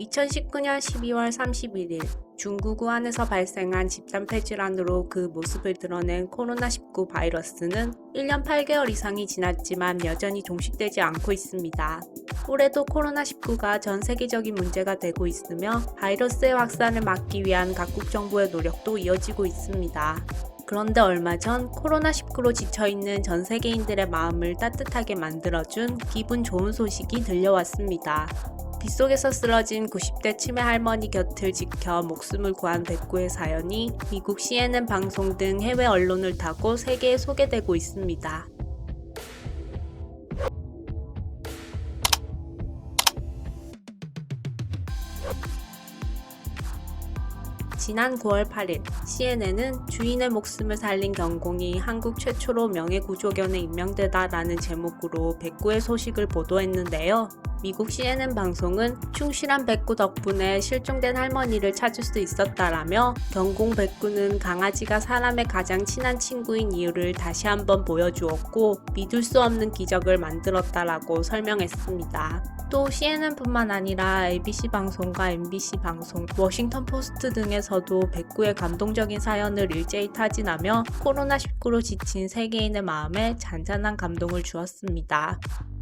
2019년 12월 31일 중국 우한에서 발생한 집단 폐질환으로 그 모습을 드러낸 코로나19 바이러스는 1년 8개월 이상이 지났지만 여전히 종식되지 않고 있습니다. 올해도 코로나19가 전 세계적인 문제가 되고 있으며 바이러스의 확산을 막기 위한 각국 정부의 노력도 이어지고 있습니다. 그런데 얼마 전 코로나19로 지쳐있는 전 세계인들의 마음을 따뜻하게 만들어준 기분 좋은 소식이 들려왔습니다. 빗속에서 쓰러진 90대 치매 할머니 곁을 지켜 목숨을 구한 백구의 사연이 미국 CNN 방송 등 해외 언론을 타고 세계에 소개되고 있습니다. 지난 9월 8일 CNN은 주인의 목숨을 살린 경공이 한국 최초로 명예구조견에 임명되다라는 제목으로 백구의 소식을 보도했는데요. 미국 CNN 방송은 충실한 백구 덕분에 실종된 할머니를 찾을 수 있었다라며 경공 백구는 강아지가 사람의 가장 친한 친구인 이유를 다시 한번 보여주었고 믿을 수 없는 기적을 만들었다라고 설명했습니다. 또 CNN뿐만 아니라 ABC 방송과 MBC 방송, 워싱턴 포스트 등에서도 백구의 감동적인 사연을 일제히 타진하며 코로나19로 지친 세계인의 마음에 잔잔한 감동을 주었습니다.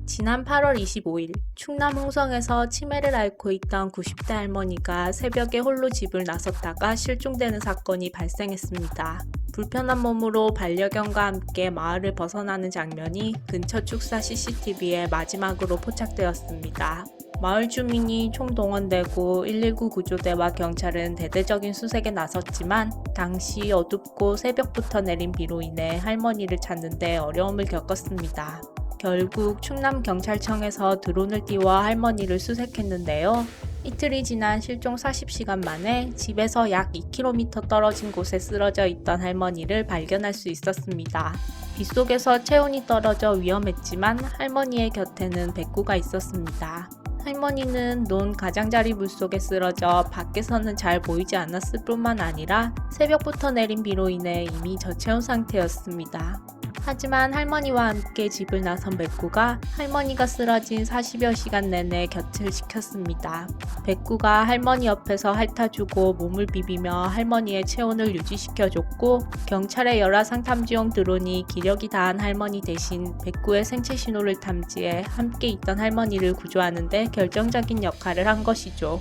지난 8월 25일 충남 홍성에서 치매를 앓고 있던 90대 할머니가 새벽에 홀로 집을 나섰다가 실종되는 사건이 발생했습니다. 불편한 몸으로 반려견과 함께 마을을 벗어나는 장면이 근처 축사 CCTV에 마지막으로 포착되었습니다. 마을 주민이 총동원되고 119 구조대와 경찰은 대대적인 수색에 나섰지만 당시 어둡고 새벽부터 내린 비로 인해 할머니를 찾는 데 어려움을 겪었습니다. 결국 충남경찰청에서 드론을 띄워 할머니를 수색했는데요. 이틀이 지난 실종 40시간 만에 집에서 약 2km 떨어진 곳에 쓰러져 있던 할머니를 발견할 수 있었습니다. 빗속에서 체온이 떨어져 위험했지만 할머니의 곁에는 백구가 있었습니다. 할머니는 논 가장자리 물속에 쓰러져 밖에서는 잘 보이지 않았을 뿐만 아니라 새벽부터 내린 비로 인해 이미 저체온 상태였습니다. 하지만 할머니와 함께 집을 나선 백구가 할머니가 쓰러진 40여 시간 내내 곁을 지켰습니다. 백구가 할머니 옆에서 핥아주고 몸을 비비며 할머니의 체온을 유지시켜줬고 경찰의 열화상 탐지용 드론이 기력이 다한 할머니 대신 백구의 생체 신호를 탐지해 함께 있던 할머니를 구조하는 데 결정적인 역할을 한 것이죠.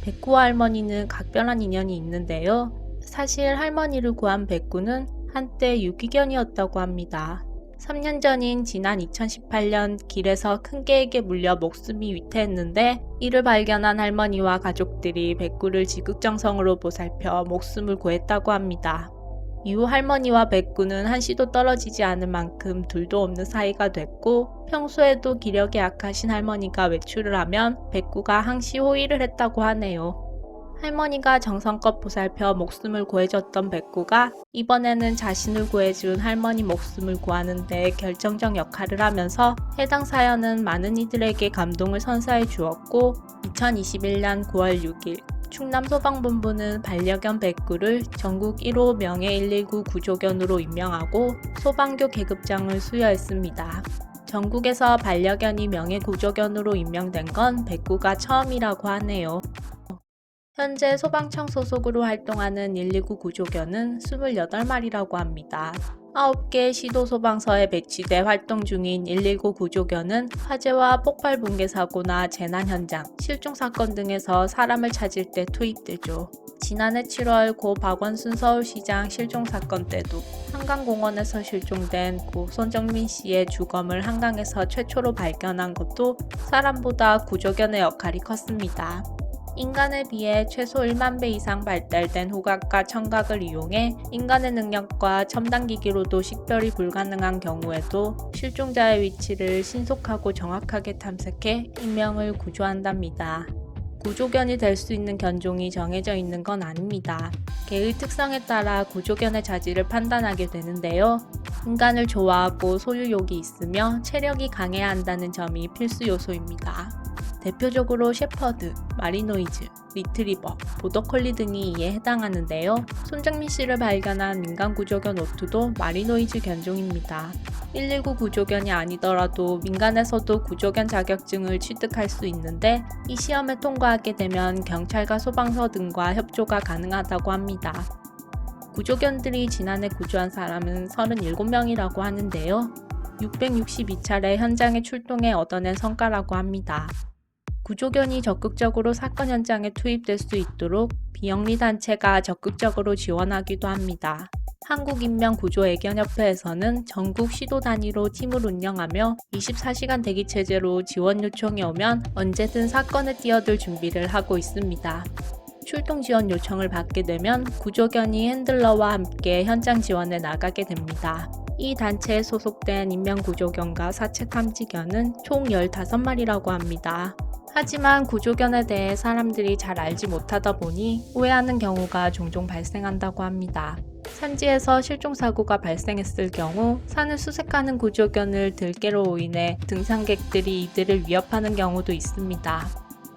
백구와 할머니는 각별한 인연이 있는데요. 사실 할머니를 구한 백구는 한때 유기견이었다고 합니다. 3년 전인 지난 2018년 길에서 큰 개에게 물려 목숨이 위태했는데 이를 발견한 할머니와 가족들이 백구를 지극정성으로 보살펴 목숨을 구했다고 합니다. 이후 할머니와 백구는 한시도 떨어지지 않을 만큼 둘도 없는 사이가 됐고 평소에도 기력이 약하신 할머니가 외출을 하면 백구가 항시 호의를 했다고 하네요. 할머니가 정성껏 보살펴 목숨을 구해줬던 백구가 이번에는 자신을 구해준 할머니 목숨을 구하는 데 결정적 역할을 하면서 해당 사연은 많은 이들에게 감동을 선사해 주었고 2021년 9월 6일 충남 소방본부는 반려견 백구를 전국 1호 명예 119 구조견으로 임명하고 소방교 계급장을 수여했습니다. 전국에서 반려견이 명예 구조견으로 임명된 건 백구가 처음이라고 하네요. 현재 소방청 소속으로 활동하는 119 구조견은 28마리라고 합니다. 9개 시도 소방서에 배치돼 활동 중인 119 구조견은 화재와 폭발 붕괴 사고나 재난 현장, 실종 사건 등에서 사람을 찾을 때 투입되죠. 지난해 7월 고 박원순 서울시장 실종 사건 때도 한강공원에서 실종된 고 손정민 씨의 주검을 한강에서 최초로 발견한 것도 사람보다 구조견의 역할이 컸습니다. 인간에 비해 최소 1만 배 이상 발달된 후각과 청각을 이용해 인간의 능력과 첨단 기기로도 식별이 불가능한 경우에도 실종자의 위치를 신속하고 정확하게 탐색해 인명을 구조한답니다. 구조견이 될 수 있는 견종이 정해져 있는 건 아닙니다. 개의 특성에 따라 구조견의 자질을 판단하게 되는데요. 인간을 좋아하고 소유욕이 있으며 체력이 강해야 한다는 점이 필수 요소입니다. 대표적으로 셰퍼드, 마리노이즈, 리트리버, 보더콜리 등이 이에 해당하는데요. 손정민 씨를 발견한 민간 구조견 오투도 마리노이즈 견종입니다. 119 구조견이 아니더라도 민간에서도 구조견 자격증을 취득할 수 있는데 이 시험을 통과하게 되면 경찰과 소방서 등과 협조가 가능하다고 합니다. 구조견들이 지난해 구조한 사람은 37명이라고 하는데요. 662차례 현장에 출동해 얻어낸 성과라고 합니다. 구조견이 적극적으로 사건 현장에 투입될 수 있도록 비영리 단체가 적극적으로 지원하기도 합니다. 한국인명구조애견협회에서는 전국 시도 단위로 팀을 운영하며 24시간 대기 체제로 지원 요청이 오면 언제든 사건에 뛰어들 준비를 하고 있습니다. 출동 지원 요청을 받게 되면 구조견이 핸들러와 함께 현장 지원에 나가게 됩니다. 이 단체에 소속된 인명구조견과 사체 탐지견은 총 15마리라고 합니다. 하지만 구조견에 대해 사람들이 잘 알지 못하다 보니 오해하는 경우가 종종 발생한다고 합니다. 산지에서 실종사고가 발생했을 경우 산을 수색하는 구조견을 들개로 인해 등산객들이 이들을 위협하는 경우도 있습니다.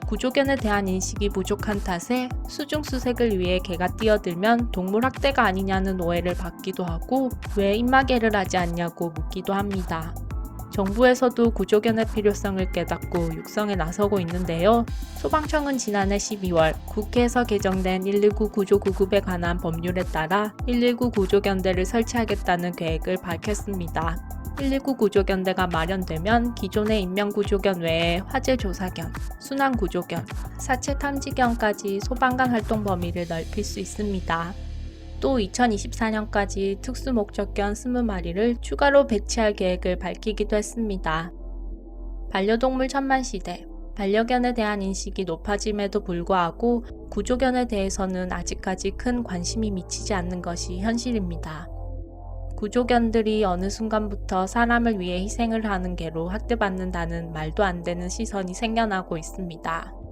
구조견에 대한 인식이 부족한 탓에 수중수색을 위해 개가 뛰어들면 동물학대가 아니냐는 오해를 받기도 하고 왜 입마개를 하지 않냐고 묻기도 합니다. 정부에서도 구조견의 필요성을 깨닫고 육성에 나서고 있는데요. 소방청은 지난해 12월 국회에서 개정된 119 구조구급에 관한 법률에 따라 119 구조견대를 설치하겠다는 계획을 밝혔습니다. 119 구조견대가 마련되면 기존의 인명구조견 외에 화재조사견, 순환구조견, 사체 탐지견까지 소방관 활동 범위를 넓힐 수 있습니다. 또 2024년까지 특수목적견 20마리를 추가로 배치할 계획을 밝히기도 했습니다. 반려동물 천만시대, 반려견에 대한 인식이 높아짐에도 불구하고 구조견에 대해서는 아직까지 큰 관심이 미치지 않는 것이 현실입니다. 구조견들이 어느 순간부터 사람을 위해 희생을 하는 개로 학대받는다는 말도 안 되는 시선이 생겨나고 있습니다.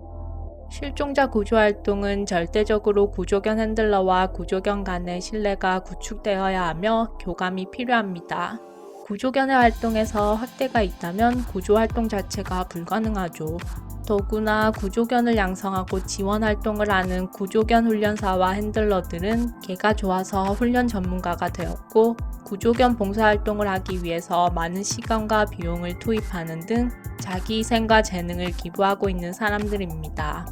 실종자 구조활동은 절대적으로 구조견 핸들러와 구조견 간의 신뢰가 구축되어야 하며 교감이 필요합니다. 구조견의 활동에서 학대가 있다면 구조활동 자체가 불가능하죠. 더구나 구조견을 양성하고 지원활동을 하는 구조견 훈련사와 핸들러들은 개가 좋아서 훈련 전문가가 되었고 구조견 봉사활동을 하기 위해서 많은 시간과 비용을 투입하는 등 자기 희생과 재능을 기부하고 있는 사람들입니다.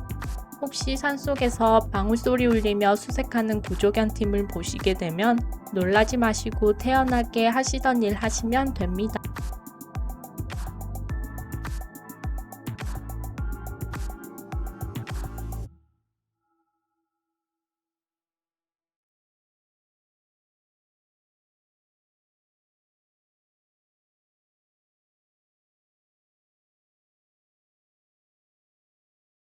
혹시 산속에서 방울소리 울리며 수색하는 구조견 팀을 보시게 되면 놀라지 마시고 태연하게 하시던 일 하시면 됩니다.